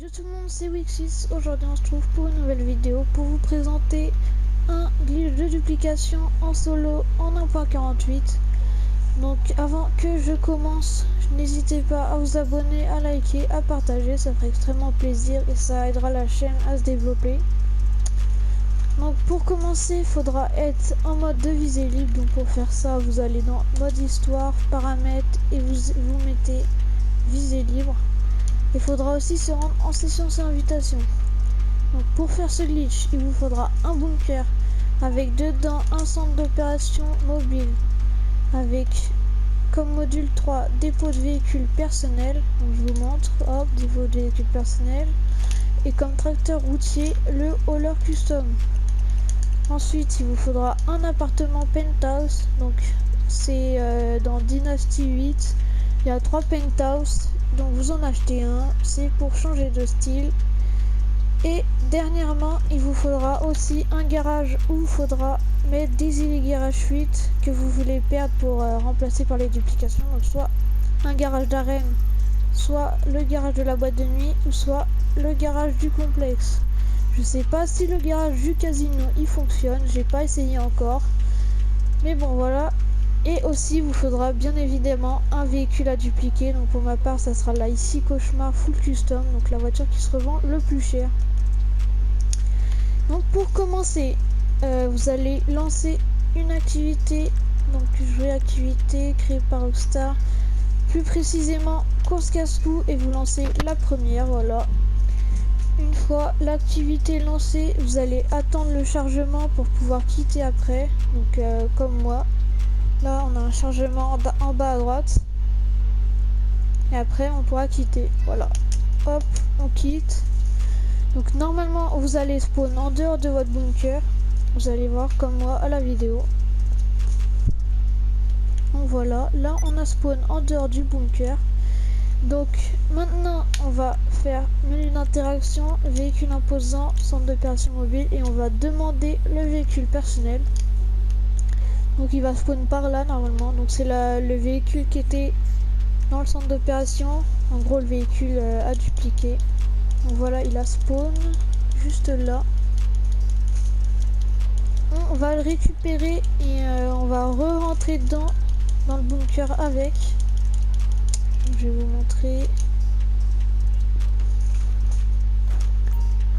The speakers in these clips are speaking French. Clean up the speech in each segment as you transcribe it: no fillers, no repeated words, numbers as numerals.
Salut tout le monde, c'est Wixis. Aujourd'hui on se trouve pour une nouvelle vidéo pour vous présenter un glitch de duplication en solo en 1.48. Donc avant que je commence, n'hésitez pas à vous abonner, à liker, à partager, ça ferait extrêmement plaisir et ça aidera la chaîne à se développer. Donc pour commencer, il faudra être en mode de visée libre. Donc pour faire ça, vous allez dans mode histoire, paramètres et vous mettez visée libre. Il faudra aussi se rendre en session sans invitation. Donc pour faire ce glitch, il vous faudra un bunker avec dedans un centre d'opération mobile avec comme module 3 dépôt de véhicules personnels. Donc je vous montre, hop, dépôt de véhicules personnels. Et comme tracteur routier, le hauler custom. Ensuite, il vous faudra un appartement penthouse. Donc c'est dans Dynasty 8. Il y a 3 penthouses. Donc vous en achetez un, c'est pour changer de style. Et dernièrement, il vous faudra aussi un garage où il faudra mettre des Easy Garage fuite que vous voulez perdre pour remplacer par les duplications. Donc soit un garage d'arène, soit le garage de la boîte de nuit, ou soit le garage du complexe. Je sais pas si le garage du casino il fonctionne, j'ai pas essayé encore. Mais bon voilà. Et aussi, il vous faudra bien évidemment un véhicule à dupliquer. Donc pour ma part, ça sera la ici Cauchemar Full Custom, donc la voiture qui se revend le plus cher. Donc pour commencer, vous allez lancer une activité. Donc jouer activité créée par Rockstar. Plus précisément, course casse-cou, et vous lancez la première, voilà. Une fois l'activité lancée, vous allez attendre le chargement pour pouvoir quitter après. Donc comme moi. Là, on a un chargement en bas à droite. Et après, on pourra quitter. Voilà. Hop, on quitte. Donc, normalement, vous allez spawn en dehors de votre bunker. Vous allez voir comme moi à la vidéo. Donc, voilà. Là, on a spawn en dehors du bunker. Donc, maintenant, on va faire menu d'interaction, véhicule imposant, centre d'opération mobile. Et on va demander le véhicule personnel. Donc il va spawn par là normalement. Donc c'est le véhicule qui était dans le centre d'opération. En gros le véhicule à dupliquer. Donc voilà, il a spawn juste là. On va le récupérer et on va re-rentrer dans le bunker avec. Donc, je vais vous montrer.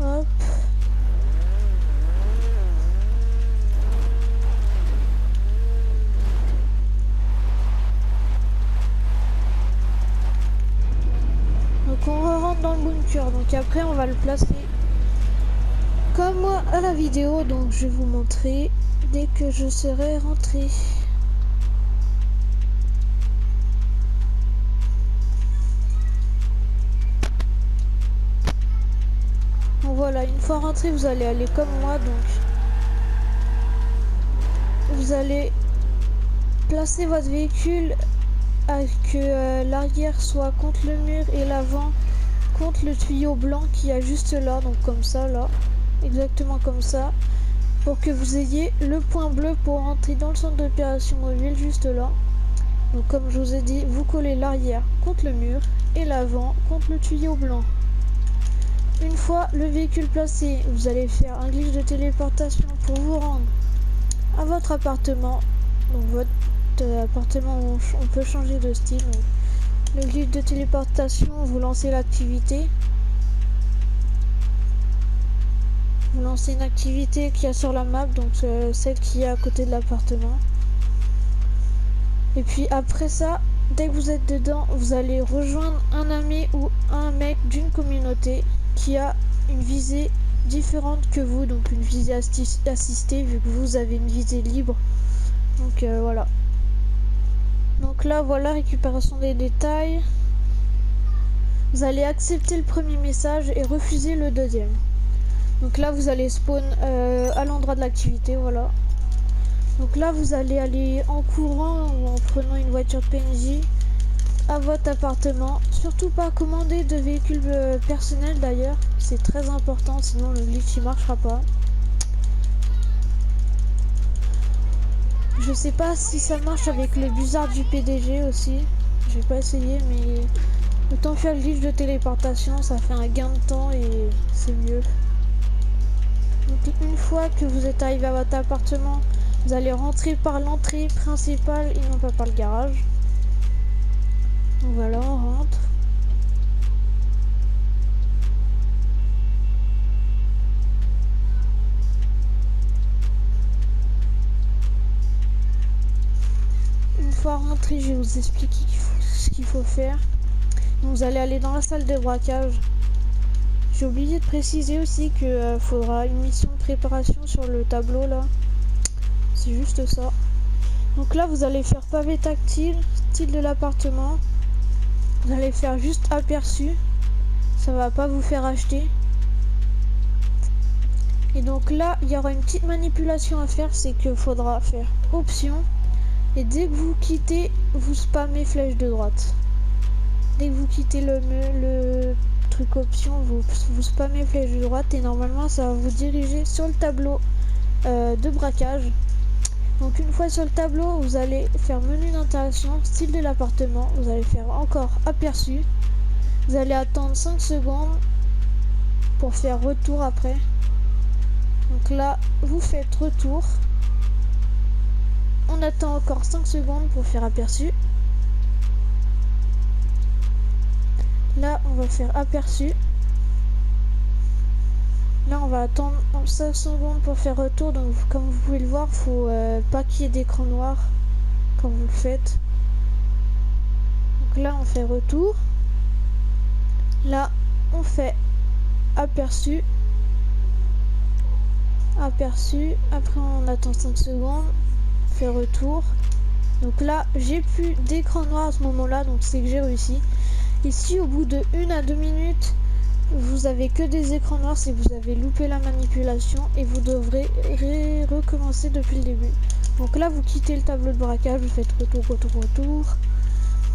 Hop. Donc on rentre dans le bunker, donc après on va le placer comme moi à la vidéo, donc je vais vous montrer dès que je serai rentré. Donc voilà, une fois rentré vous allez aller comme moi, donc vous allez placer votre véhicule à que l'arrière soit contre le mur et l'avant contre le tuyau blanc qui a juste là, donc comme ça là, exactement comme ça, pour que vous ayez le point bleu pour entrer dans le centre d'opération mobile juste là. Donc comme je vous ai dit, vous collez l'arrière contre le mur et l'avant contre le tuyau blanc. Une fois le véhicule placé, vous allez faire un glitch de téléportation pour vous rendre à votre appartement. Donc votre appartement où on peut changer de style. Donc, le glitch de téléportation, vous lancez l'activité. Vous lancez une activité qu'il y a sur la map, donc celle qui est à côté de l'appartement. Et puis après ça, dès que vous êtes dedans, vous allez rejoindre un ami ou un mec d'une communauté qui a une visée différente que vous, donc une visée assistée vu que vous avez une visée libre. Donc voilà. Donc là voilà, récupération des détails. Vous allez accepter le premier message et refuser le deuxième. Donc là vous allez spawn à l'endroit de l'activité, voilà. Donc là vous allez aller en courant ou en prenant une voiture de PNJ à votre appartement. Surtout pas commander de véhicule personnel d'ailleurs, c'est très important, sinon le glitch il marchera pas. Je sais pas si ça marche avec le buzzard du PDG aussi. Je vais pas essayer, mais Autant faire le glitch de téléportation, ça fait un gain de temps et c'est mieux. Donc une fois que vous êtes arrivé à votre appartement, vous allez rentrer par l'entrée principale et non pas par le garage. Donc voilà, on rentre. Une fois rentré, je vais vous expliquer ce qu'il faut faire. Donc, vous allez aller dans la salle de braquage. J'ai oublié de préciser aussi qu'il faudra une mission de préparation sur le tableau là. C'est juste ça. Donc là, vous allez faire pavé tactile, style de l'appartement. Vous allez faire juste aperçu. Ça va pas vous faire acheter. Et donc là, il y aura une petite manipulation à faire, c'est qu'il faudra faire option. Et dès que vous quittez, vous spammez flèche de droite. Dès que vous quittez le truc option, vous spammez flèche de droite et normalement ça va vous diriger sur le tableau de braquage. Donc une fois sur le tableau, vous allez faire menu d'interaction, style de l'appartement, vous allez faire encore aperçu. Vous allez attendre 5 secondes pour faire retour après. Donc là, vous faites retour. On attend encore 5 secondes pour faire aperçu. Là, on va faire aperçu. Là, on va attendre 5 secondes pour faire retour. Donc, comme vous pouvez le voir, il faut pas qu'il y ait d'écran noir quand vous le faites. Donc là, on fait retour. Là, on fait aperçu. Aperçu. Après, on attend 5 secondes. On fait retour. Donc là, j'ai plus d'écran noir à ce moment-là. Donc, c'est que j'ai réussi. Ici, au bout de 1 à 2 minutes, vous avez que des écrans noirs si vous avez loupé la manipulation et vous devrez recommencer depuis le début. Donc là, vous quittez le tableau de braquage, vous faites retour, retour, retour.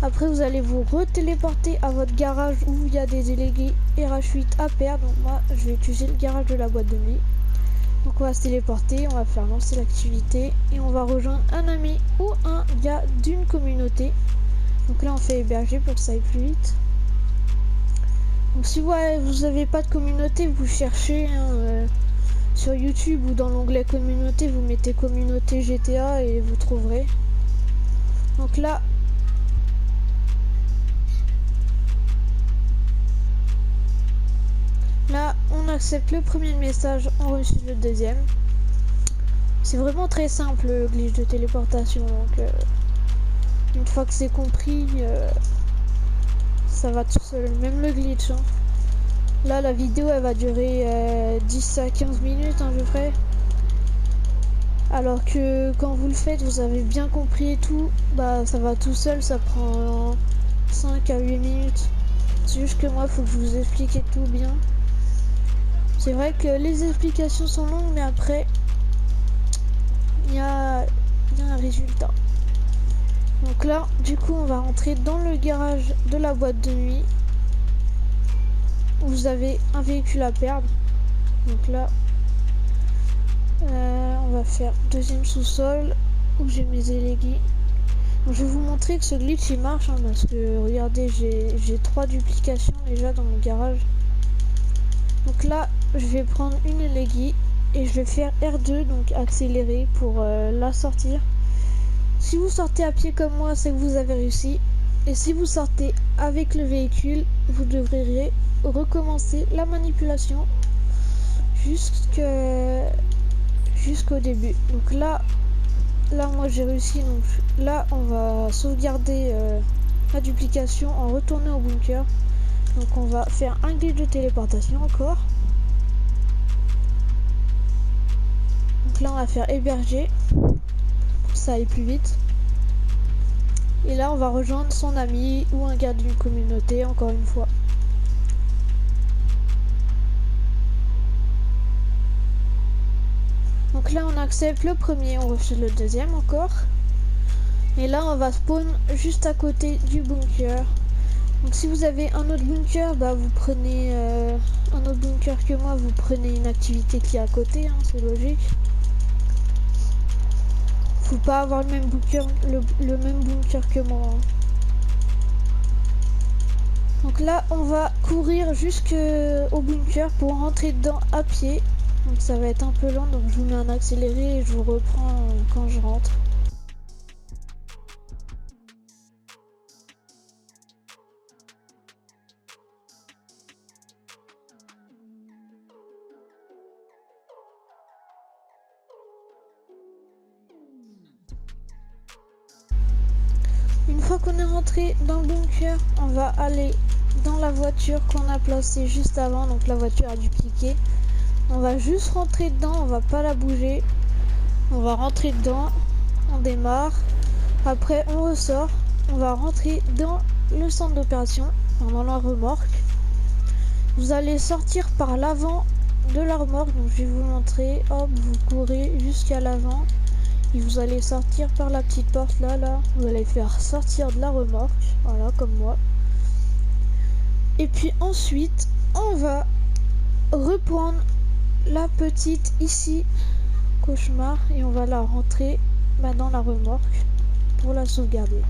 Après, vous allez vous retéléporter à votre garage où il y a des délégués RH8 à perdre. Donc moi, je vais utiliser le garage de la boîte de nuit. Donc on va se téléporter, on va faire lancer l'activité et on va rejoindre un ami ou un gars d'une communauté. Donc là, on fait héberger pour que ça aille plus vite. Donc si vous n'avez pas de communauté, vous cherchez sur YouTube ou dans l'onglet communauté, vous mettez communauté GTA et vous trouverez. Donc là, on accepte le premier message, on reçoit le deuxième. C'est vraiment très simple le glitch de téléportation. Donc une fois que c'est compris, ça va tout seul, même le glitch. Hein. Là, la vidéo, elle va durer 10 à 15 minutes à peu près. Alors que quand vous le faites, vous avez bien compris et tout, bah ça va tout seul, ça prend 5 à 8 minutes. C'est juste que moi, il faut que je vous explique et tout bien. C'est vrai que les explications sont longues, mais après, il y a un résultat. Donc là, du coup, on va rentrer dans le garage de la boîte de nuit. Où vous avez un véhicule à perdre. Donc là, on va faire deuxième sous-sol où j'ai mes délégués. Donc, je vais vous montrer que ce glitch il marche hein, parce que regardez, j'ai 3 duplications déjà dans mon garage. Donc là, je vais prendre une élégie et je vais faire R2, donc accélérer pour la sortir. Si vous sortez à pied comme moi, c'est que vous avez réussi. Et si vous sortez avec le véhicule, vous devriez recommencer la manipulation jusqu'au début. Donc là moi j'ai réussi. Donc là, on va sauvegarder la duplication en retournant au bunker. Donc on va faire un glitch de téléportation encore. Donc là on va faire héberger pour que ça aille plus vite. Et là on va rejoindre son ami ou un gars d'une communauté encore une fois. Donc là on accepte le premier, on refuse le deuxième encore. Et là on va spawn juste à côté du bunker. Donc si vous avez un autre bunker, bah vous prenez un autre bunker que moi, vous prenez une activité qui est à côté, hein, c'est logique. Faut pas avoir le même bunker que moi. Hein. Donc là on va courir jusqu'au bunker pour rentrer dedans à pied. Donc ça va être un peu lent, donc je vous mets un accéléré et je vous reprends quand je rentre. Une fois qu'on est rentré dans le bunker, on va aller dans la voiture qu'on a placée juste avant. Donc la voiture a dupliqué. On va juste rentrer dedans, on va pas la bouger. On va rentrer dedans, on démarre. Après on ressort, on va rentrer dans le centre d'opération, dans la remorque. Vous allez sortir par l'avant de la remorque, donc je vais vous montrer. Hop, vous courez jusqu'à l'avant. Et vous allez sortir par la petite porte là, vous allez faire sortir de la remorque, voilà, comme moi. Et puis ensuite, on va reprendre la petite ici, cauchemar, et on va la rentrer dans la remorque pour la sauvegarder.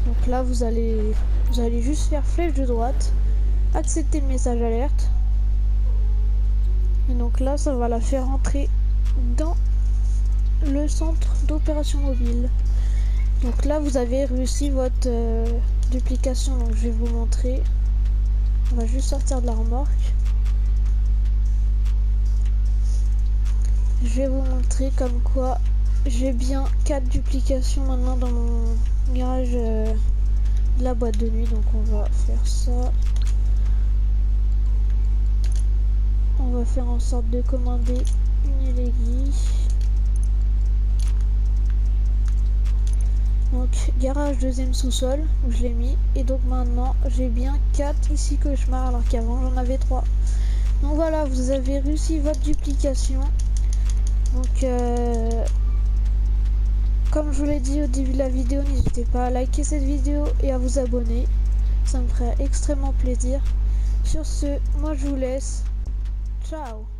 Donc là, vous allez juste faire flèche de droite, accepter le message alerte. Et donc là, ça va la faire rentrer dans le centre d'opération mobile. Donc là vous avez réussi votre duplication, donc je vais vous montrer. On va juste sortir de la remorque. Je vais vous montrer comme quoi j'ai bien 4 duplications maintenant dans mon garage de la boîte de nuit. Donc on va faire ça. On va faire en sorte de commander une élégie. Donc garage deuxième sous-sol, où je l'ai mis. Et donc maintenant j'ai bien 4 ici cauchemar, alors qu'avant j'en avais 3. Donc voilà, vous avez réussi votre duplication. Donc comme je vous l'ai dit au début de la vidéo, n'hésitez pas à liker cette vidéo et à vous abonner. Ça me ferait extrêmement plaisir. Sur ce, moi je vous laisse. Ciao.